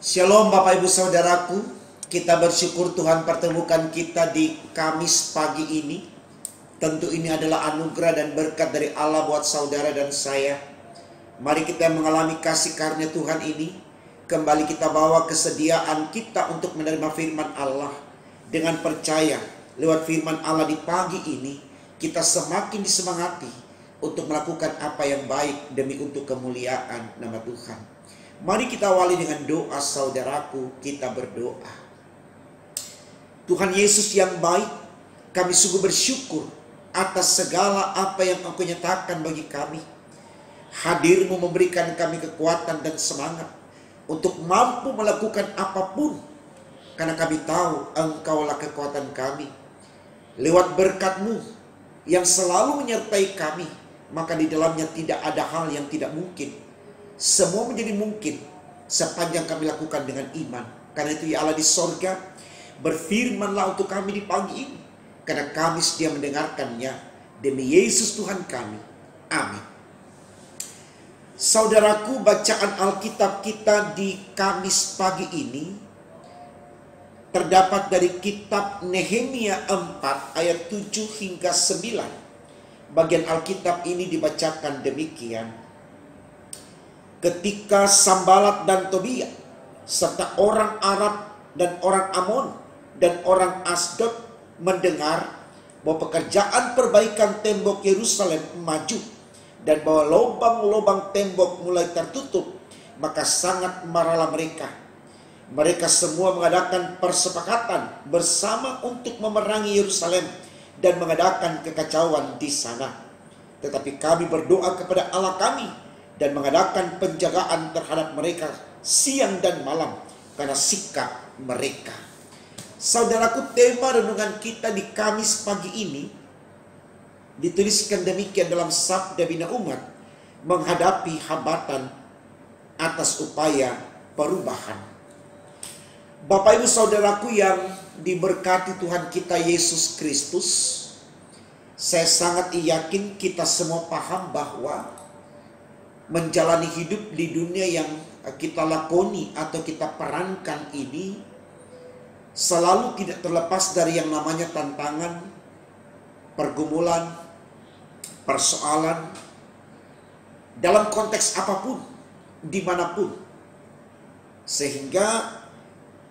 Shalom Bapak Ibu Saudaraku, kita bersyukur Tuhan pertemukan kita di Kamis pagi ini. Tentu ini adalah anugerah dan berkat dari Allah buat saudara dan saya. Mari kita mengalami kasih karunia Tuhan ini. Kembali kita bawa kesediaan kita untuk menerima firman Allah. Dengan percaya lewat firman Allah di pagi ini, kita semakin disemangati untuk melakukan apa yang baik demi untuk kemuliaan nama Tuhan. Mari kita awali dengan doa saudaraku, kita berdoa. Tuhan Yesus yang baik, kami sungguh bersyukur atas segala apa yang Engkau nyatakan bagi kami. Hadir-Mu memberikan kami kekuatan dan semangat untuk mampu melakukan apapun, karena kami tahu Engkaulah kekuatan kami. Lewat berkat-Mu yang selalu menyertai kami, maka di dalamnya tidak ada hal yang tidak mungkin. Semua menjadi mungkin sepanjang kami lakukan dengan iman. Karena itu ya Allah di sorga, berfirmanlah untuk kami di pagi ini, karena kami sedia mendengarkannya. Demi Yesus Tuhan kami. Amin. Saudaraku, bacaan Alkitab kita di Kamis pagi ini terdapat dari kitab Nehemia 4 ayat 7 hingga 9. Bagian Alkitab ini dibacakan demikian. Ketika Sambalat dan Tobia serta orang Arab dan orang Amon dan orang Asdod mendengar bahwa pekerjaan perbaikan tembok Yerusalem maju dan bahwa lubang-lubang tembok mulai tertutup, maka sangat marahlah mereka. Mereka semua mengadakan persepakatan bersama untuk memerangi Yerusalem dan mengadakan kekacauan di sana. Tetapi kami berdoa kepada Allah kami dan mengadakan penjagaan terhadap mereka siang dan malam karena sikap mereka. Saudaraku, tema renungan kita di Kamis pagi ini dituliskan demikian dalam Sabda Bina Umat, menghadapi hambatan atas upaya perubahan. Bapak Ibu Saudaraku yang diberkati Tuhan kita Yesus Kristus, saya sangat yakin kita semua paham bahwa menjalani hidup di dunia yang kita lakoni atau kita perankan ini selalu tidak terlepas dari yang namanya tantangan, pergumulan, persoalan dalam konteks apapun, dimanapun. Sehingga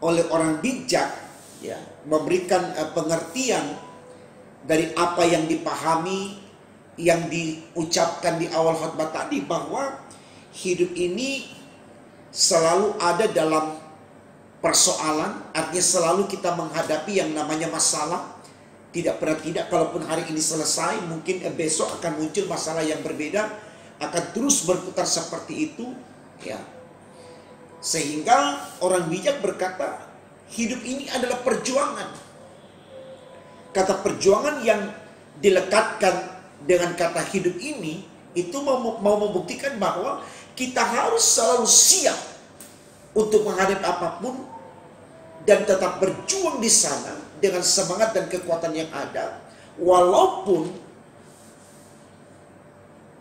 oleh orang bijak ya, memberikan pengertian dari apa yang dipahami, yang diucapkan di awal khotbah tadi, bahwa hidup ini selalu ada dalam persoalan. Artinya selalu kita menghadapi yang namanya masalah. Tidak pernah tidak, kalaupun hari ini selesai, mungkin besok akan muncul masalah yang berbeda, akan terus berputar seperti itu ya. Sehingga orang bijak berkata, hidup ini adalah perjuangan. Kata perjuangan yang dilekatkan dengan kata hidup ini, itu mau membuktikan bahwa kita harus selalu siap untuk menghadapi apapun dan tetap berjuang di sana dengan semangat dan kekuatan yang ada, walaupun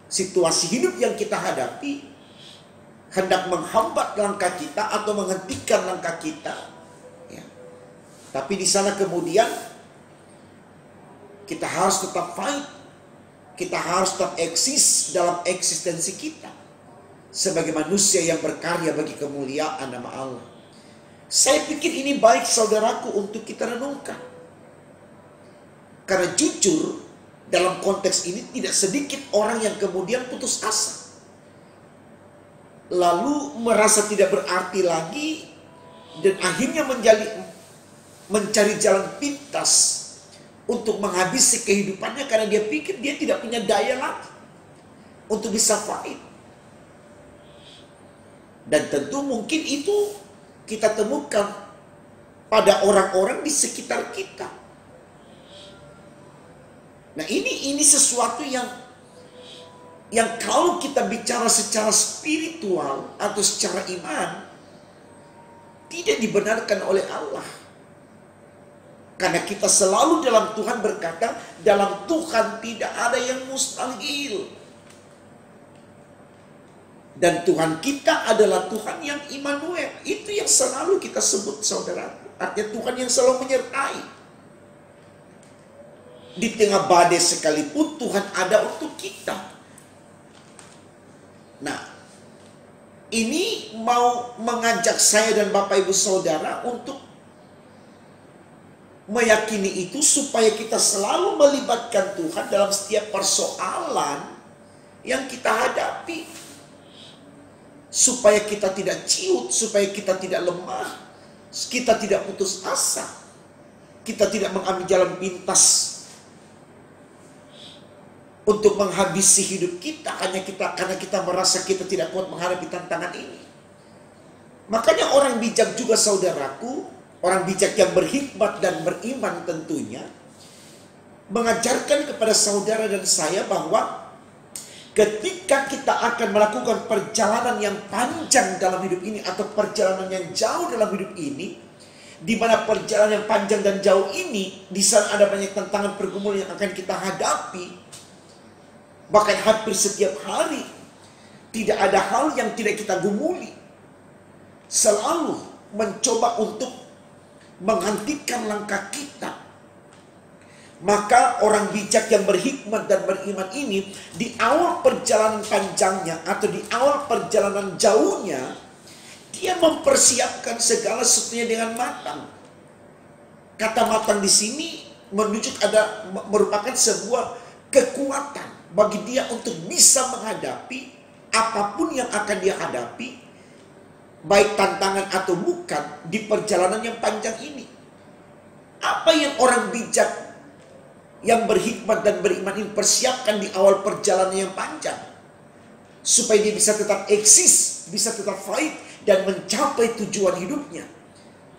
situasi hidup yang kita hadapi hendak menghambat langkah kita atau menghentikan langkah kita ya. Tapi di sana kemudian kita harus tetap fight. Kita harus tetap eksis dalam eksistensi kita sebagai manusia yang berkarya bagi kemuliaan nama Allah. Saya pikir ini baik saudaraku untuk kita renungkan. Karena jujur dalam konteks ini tidak sedikit orang yang kemudian putus asa, lalu merasa tidak berarti lagi, dan akhirnya mencari jalan pintas untuk menghabisi kehidupannya karena dia pikir dia tidak punya daya lagi untuk bisa fight. Dan tentu mungkin itu kita temukan pada orang-orang di sekitar kita. Nah, ini sesuatu yang kalau kita bicara secara spiritual atau secara iman tidak dibenarkan oleh Allah. Karena kita selalu dalam Tuhan berkata, dalam Tuhan tidak ada yang mustahil. Dan Tuhan kita adalah Tuhan yang Immanuel. Itu yang selalu kita sebut, saudara. Artinya Tuhan yang selalu menyertai. Di tengah badai sekalipun Tuhan ada untuk kita. Nah, ini mau mengajak saya dan Bapak Ibu Saudara untuk meyakini itu supaya kita selalu melibatkan Tuhan dalam setiap persoalan yang kita hadapi. Supaya kita tidak ciut, supaya kita tidak lemah, kita tidak putus asa, kita tidak mengambil jalan pintas untuk menghabisi hidup kita karena kita merasa kita tidak kuat menghadapi tantangan ini. Makanya orang bijak juga, saudaraku, orang bijak yang berhikmat dan beriman tentunya, mengajarkan kepada saudara dan saya bahwa ketika kita akan melakukan perjalanan yang panjang dalam hidup ini, atau perjalanan yang jauh dalam hidup ini, di mana perjalanan yang panjang dan jauh ini, di sana ada banyak tantangan pergumulan yang akan kita hadapi. Bahkan hampir setiap hari, tidak ada hal yang tidak kita gumuli. Selalu mencoba untuk menghentikan langkah kita. Maka orang bijak yang berhikmat dan beriman ini, di awal perjalanan panjangnya atau di awal perjalanan jauhnya, dia mempersiapkan segala sesuatunya dengan matang. Kata matang di sini merupakan sebuah kekuatan bagi dia untuk bisa menghadapi apapun yang akan dia hadapi, baik tantangan atau bukan, di perjalanan yang panjang ini. Apa yang orang bijak yang berhikmat dan beriman ini persiapkan di awal perjalanan yang panjang, supaya dia bisa tetap eksis, bisa tetap fight, dan mencapai tujuan hidupnya.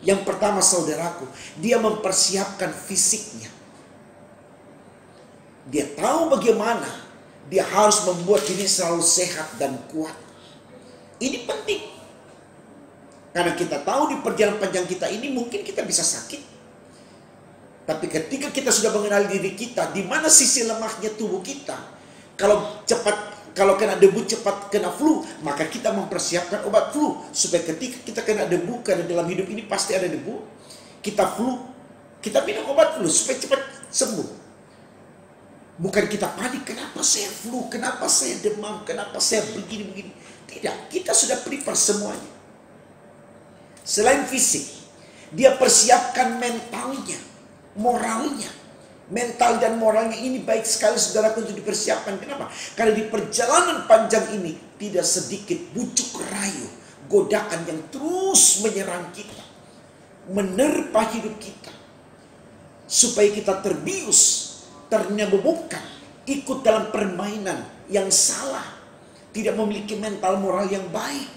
Yang pertama, saudaraku, dia mempersiapkan fisiknya. Dia tahu bagaimana dia harus membuat diri selalu sehat dan kuat. Ini penting, karena kita tahu di perjalanan panjang kita ini mungkin kita bisa sakit. Tapi ketika kita sudah mengenal diri kita, di mana sisi lemahnya tubuh kita, kalau kena debu cepat kena flu, maka kita mempersiapkan obat flu, supaya ketika kita kena debu, karena dalam hidup ini pasti ada debu, kita flu, kita minum obat flu supaya cepat sembuh. Bukan kita panik, kenapa saya flu, kenapa saya demam, kenapa saya begini-begini. Tidak, kita sudah prepare semuanya. Selain fisik, dia persiapkan mentalnya, moralnya. Mental dan moralnya ini baik sekali, saudara, untuk dipersiapkan. Kenapa? Karena di perjalanan panjang ini tidak sedikit bujuk rayu, godaan yang terus menyerang kita, menerpa hidup kita, supaya kita terbius, ternyabubukkan, ikut dalam permainan yang salah, tidak memiliki mental moral yang baik.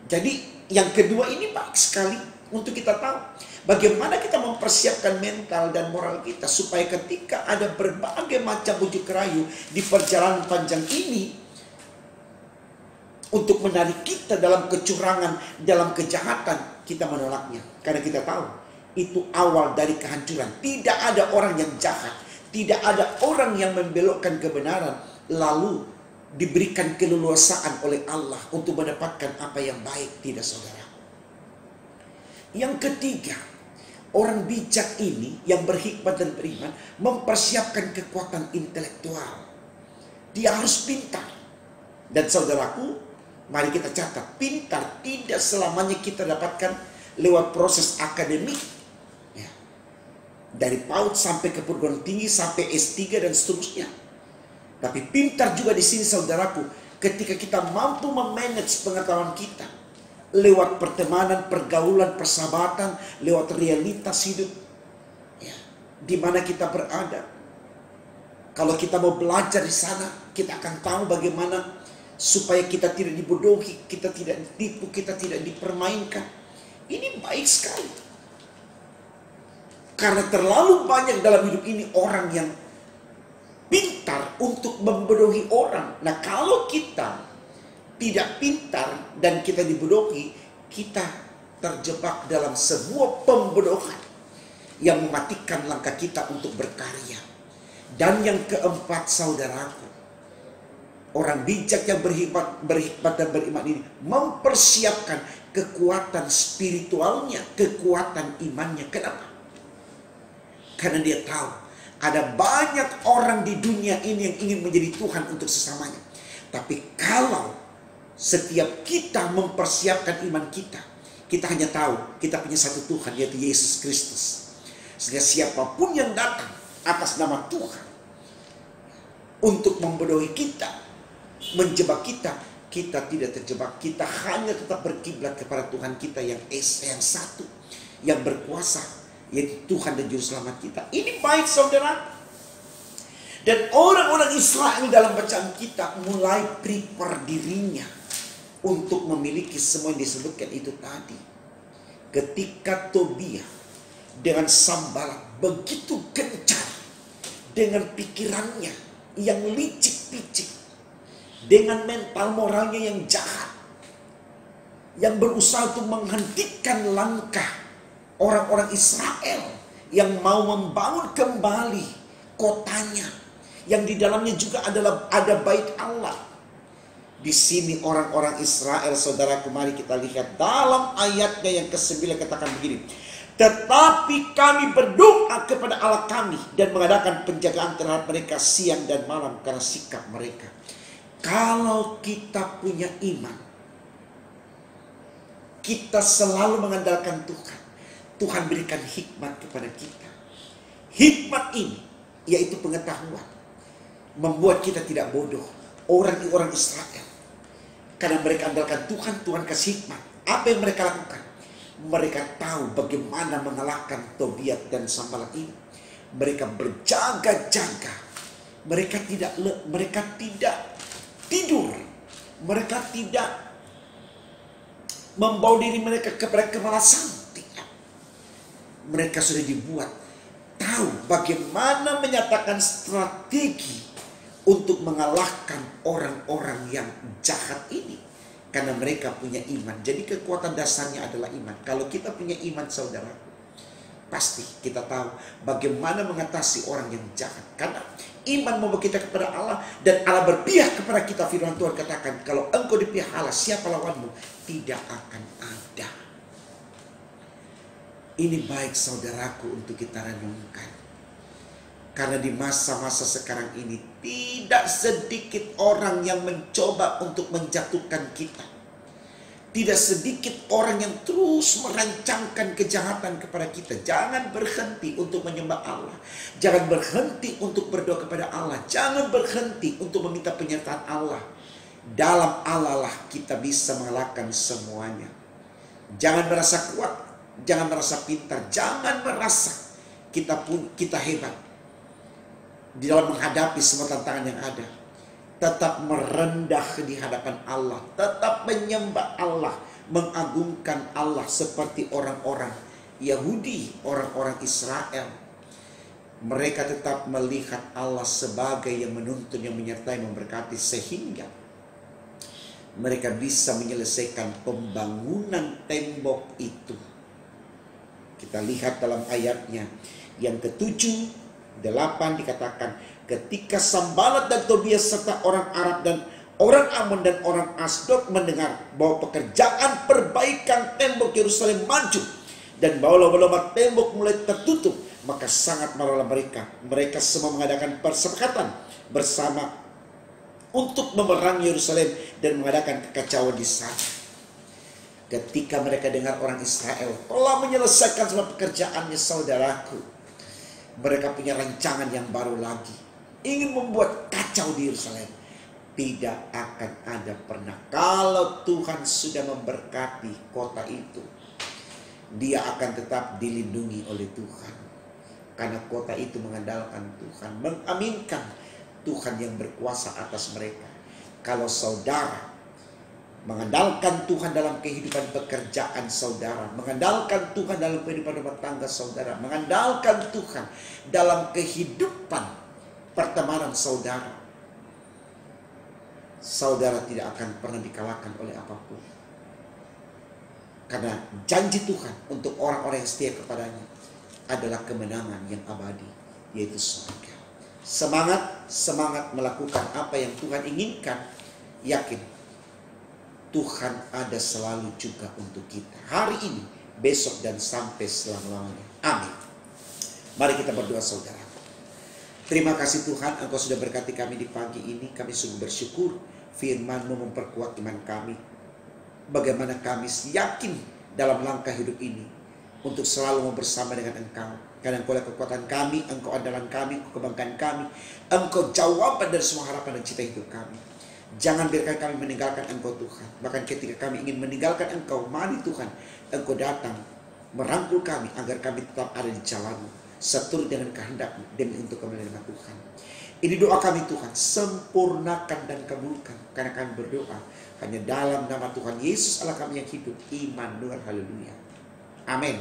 Jadi yang kedua ini baik sekali untuk kita tahu bagaimana kita mempersiapkan mental dan moral kita, supaya ketika ada berbagai macam bujuk rayu di perjalanan panjang ini untuk menarik kita dalam kecurangan, dalam kejahatan, kita menolaknya. Karena kita tahu itu awal dari kehancuran. Tidak ada orang yang jahat, tidak ada orang yang membelokkan kebenaran lalu diberikan keleluasaan oleh Allah untuk mendapatkan apa yang baik. Tidak, saudara. Yang ketiga, orang bijak ini yang berhikmat dan beriman mempersiapkan kekuatan intelektual. Dia harus pintar. Dan saudaraku, mari kita catat, pintar tidak selamanya kita dapatkan lewat proses akademik. Ya. Dari PAUD sampai ke perguruan tinggi, sampai S3 dan seterusnya. Tapi pintar juga di sini, saudaraku, ketika kita mampu memanage pengetahuan kita lewat pertemanan, pergaulan, persahabatan, lewat realitas hidup, ya, di mana kita berada. Kalau kita mau belajar di sana, kita akan tahu bagaimana supaya kita tidak dibodohi, kita tidak ditipu, kita tidak dipermainkan. Ini baik sekali. Karena terlalu banyak dalam hidup ini orang yang pintar untuk membodohi orang. Nah, kalau kita tidak pintar dan kita dibodohi, kita terjebak dalam sebuah pembodohan yang mematikan langkah kita untuk berkarya. Dan yang keempat, saudaraku, Orang bijak yang berhikmat dan beriman ini mempersiapkan kekuatan spiritualnya, kekuatan imannya. Kenapa? Karena dia tahu ada banyak orang di dunia ini yang ingin menjadi Tuhan untuk sesamanya. Tapi kalau setiap kita mempersiapkan iman kita, kita hanya tahu kita punya satu Tuhan, yaitu Yesus Kristus. Sehingga siapapun yang datang atas nama Tuhan untuk membodohi kita, menjebak kita, kita tidak terjebak. Kita hanya tetap berkiblat kepada Tuhan kita yang esa, yang satu, yang berkuasa, yaitu Tuhan dan Juru Selamat kita. Ini baik, saudara. Dan orang-orang Israel dalam bacaan kita mulai prepare dirinya untuk memiliki semua yang disebutkan itu tadi. Ketika Tobia dengan Sanbalat begitu gencar dengan pikirannya yang licik-picik, dengan mental moralnya yang jahat, yang berusaha untuk menghentikan langkah orang-orang Israel yang mau membangun kembali kotanya, yang di dalamnya juga ada bait Allah. Di sini orang-orang Israel, saudaraku, mari kita lihat dalam ayatnya yang ke-9 katakan begini. Tetapi kami berdoa kepada Allah kami dan mengadakan penjagaan terhadap mereka siang dan malam karena sikap mereka. Kalau kita punya iman, kita selalu mengandalkan Tuhan. Tuhan berikan hikmat kepada kita. Hikmat ini yaitu pengetahuan, membuat kita tidak bodoh. Orang Israel, karena mereka andalkan Tuhan, Tuhan kasih hikmat. Apa yang mereka lakukan? Mereka tahu bagaimana mengalahkan Tobia dan Sanbalat ini. Mereka berjaga-jaga. Mereka tidak tidur. Mereka tidak membawa diri mereka kepada kemalasan. Tidak. Mereka sudah dibuat tahu bagaimana menyatakan strategi untuk mengalahkan orang-orang yang jahat ini. Karena mereka punya iman. Jadi kekuatan dasarnya adalah iman. Kalau kita punya iman, saudara, pasti kita tahu bagaimana mengatasi orang yang jahat. Karena iman membawa kita kepada Allah, dan Allah berpihak kepada kita. Firman Tuhan katakan, kalau engkau di pihak Allah, siapa lawanmu? Tidak akan ada. Ini baik, saudaraku, untuk kita renungkan. Karena di masa-masa sekarang ini tidak sedikit orang yang mencoba untuk menjatuhkan kita. Tidak sedikit orang yang terus merancangkan kejahatan kepada kita. Jangan berhenti untuk menyembah Allah. Jangan berhenti untuk berdoa kepada Allah. Jangan berhenti untuk meminta penyertaan Allah. Dalam Allah lah kita bisa mengalahkan semuanya. Jangan merasa kuat. Jangan merasa pintar. Jangan merasa kita hebat di dalam menghadapi semua tantangan yang ada. Tetap merendah di hadapan Allah. Tetap menyembah Allah. Mengagungkan Allah seperti orang-orang Yahudi, orang-orang Israel. Mereka tetap melihat Allah sebagai yang menuntun, yang menyertai, memberkati. Sehingga mereka bisa menyelesaikan pembangunan tembok itu. Kita lihat dalam ayatnya yang ke-7, 8 dikatakan, ketika Sanbalat dan Tobia serta orang Arab dan orang Amon dan orang Asdod mendengar bahwa pekerjaan perbaikan tembok Yerusalem maju dan bahwa lubang-lubang tembok mulai tertutup, maka sangat marahlah mereka. Mereka semua mengadakan persepakatan bersama untuk memerangi Yerusalem dan mengadakan kekacauan di sana. Ketika mereka dengar orang Israel telah menyelesaikan semua pekerjaannya, saudaraku, mereka punya rancangan yang baru lagi. Ingin membuat kacau di Yerusalem. Tidak akan ada pernah. Kalau Tuhan sudah memberkati kota itu, dia akan tetap dilindungi oleh Tuhan. Karena kota itu mengandalkan Tuhan. Mengaminkan Tuhan yang berkuasa atas mereka. Kalau saudara mengandalkan Tuhan dalam kehidupan pekerjaan saudara, mengandalkan Tuhan dalam kehidupan rumah tangga saudara, mengandalkan Tuhan dalam kehidupan pertemanan saudara, saudara tidak akan pernah dikalahkan oleh apapun. Karena janji Tuhan untuk orang-orang yang setia kepadanya adalah kemenangan yang abadi, yaitu surga. semangat melakukan apa yang Tuhan inginkan. Yakin Tuhan ada selalu juga untuk kita, hari ini, besok, dan sampai selama-lamanya. Amin. Mari kita berdoa, saudara. Terima kasih Tuhan, Engkau sudah berkati kami di pagi ini. Kami sungguh bersyukur firman-Mu memperkuat iman kami. Bagaimana kami yakin dalam langkah hidup ini untuk selalu mau bersama dengan Engkau. Karena Engkau adalah kekuatan kami, Engkau andalan kami, Engkau kebanggaan kami, Engkau jawaban dari semua harapan dan cita hidup kami. Jangan biarkan kami meninggalkan Engkau Tuhan. Bahkan ketika kami ingin meninggalkan Engkau, mari Tuhan, Engkau datang merangkul kami agar kami tetap ada di jalan-Mu, seturut dengan kehendak-Mu demi untuk kemuliaan Tuhan. Ini doa kami Tuhan, sempurnakan dan kabulkan. Karena kami berdoa hanya dalam nama Tuhan Yesus Allah kami yang hidup, Immanuel, haleluya. Amin.